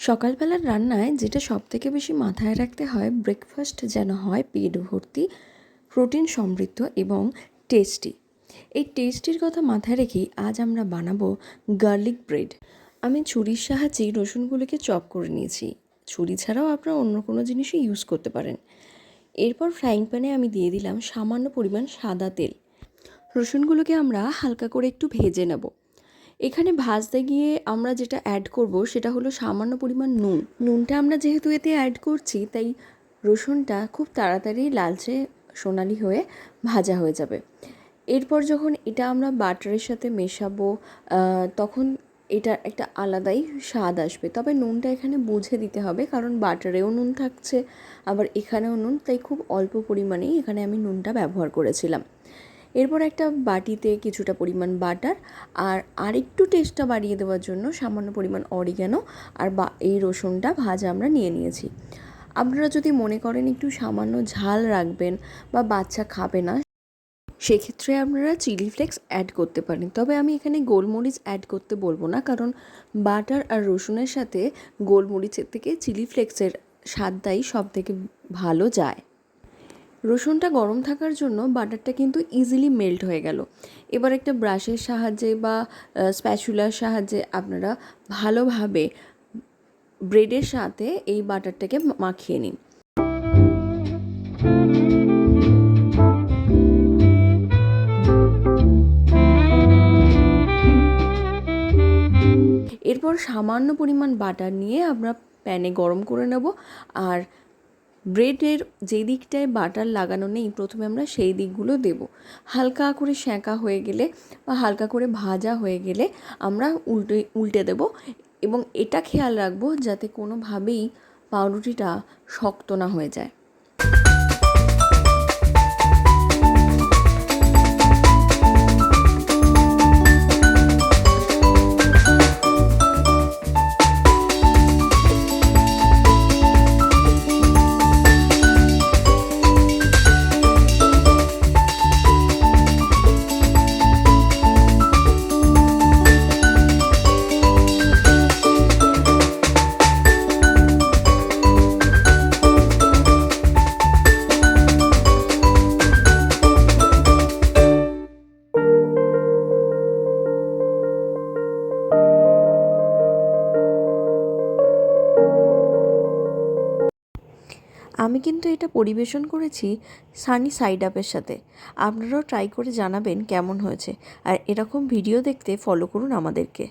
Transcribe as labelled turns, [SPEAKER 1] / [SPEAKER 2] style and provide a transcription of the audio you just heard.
[SPEAKER 1] সকালবেলার রান্নায় যেটা সবথেকে বেশি মাথায় রাখতে হয়, ব্রেকফাস্ট যেন হয় পেট ভর্তি, প্রোটিন সমৃদ্ধ এবং টেস্টি। এই টেস্টির কথা মাথায় রেখেই আজ আমরা বানাবো গার্লিক ব্রেড। আমি ছুরির সাহায্যেই রসুনগুলোকে চপ করে নিয়েছি। ছুরি ছাড়াও আপনারা অন্য কোনো জিনিসই ইউজ করতে পারেন। এরপর ফ্রাইং প্যানে আমি দিয়ে দিলাম সামান্য পরিমাণ সাদা তেল। রসুনগুলোকে আমরা হালকা করে একটু ভেজে নেব। এখানে ভাজতে গিয়ে আমরা যেটা অ্যাড করব সেটা হলো সামান্য পরিমাণ নুনটা আমরা যেহেতু এতে অ্যাড করছি, তাই রসুনটা খুব তাড়াতাড়ি লালচে সোনালি হয়ে ভাজা হয়ে যাবে। এরপর যখন এটা আমরা বাটারের সাথে মেশাবো, তখন এটা একটা আলাদাই স্বাদ আসবে। তবে নুনটা এখানে বুঝে দিতে হবে, কারণ বাটারেও নুন থাকছে, আবার এখানেও নুন, তাই খুব অল্প পরিমাণেই এখানে আমি নুনটা ব্যবহার করেছিলাম। এরপর একটা বাটিতে কিছুটা পরিমাণ বাটার আর আরেকটু টেস্টটা বাড়িয়ে দেওয়ার জন্য সামান্য পরিমাণ অরিগ্যানো আর এই রসুনটা ভাজা আমরা নিয়ে নিয়েছি। আপনারা যদি মনে করেন একটু সামান্য ঝাল রাখবেন বা বাচ্চা খাবে না, সেক্ষেত্রে আপনারা চিলি ফ্লেক্স অ্যাড করতে পারেন। তবে আমি এখানে গোলমরিচ অ্যাড করতে বলবো না, কারণ বাটার আর রসুনের সাথে গোলমরিচের থেকে চিলি ফ্লেক্সের স্বাদটাই সব থেকে ভালো যায়। রসুনটা গরম থাকার জন্য বাটারটা কিন্তু ইজিলি মেল্ট হয়ে গেল। এবার একটা ব্রাশের সাহায্যে বা স্প্যাচুলার সাহায্যে আপনারা ভালোভাবে ব্রেডের সাথে এই বাটারটাকে মাখিয়ে নিন। এরপর সামান্য পরিমাণ বাটার নিয়ে আমরা প্যানে গরম করে নেব, আর ব্রেডের যে দিকটায় বাটার লাগানো নেই প্রথমে আমরা সেই দিকগুলো দেব। হালকা করে সেঁকা হয়ে গেলে বা হালকা করে ভাজা হয়ে গেলে আমরা উল্টে দেব, এবং এটা খেয়াল রাখবো যাতে কোনোভাবেই পাউরুটিটা শক্ত না হয়ে যায়। আমি কিন্তু এটা পরিবেশন করেছি সানি সাইড আপের সাথে। আপনারাও ট্রাই করে জানাবেন কেমন হয়েছে, আর এরকম ভিডিও দেখতে ফলো করুন আমাদেরকে।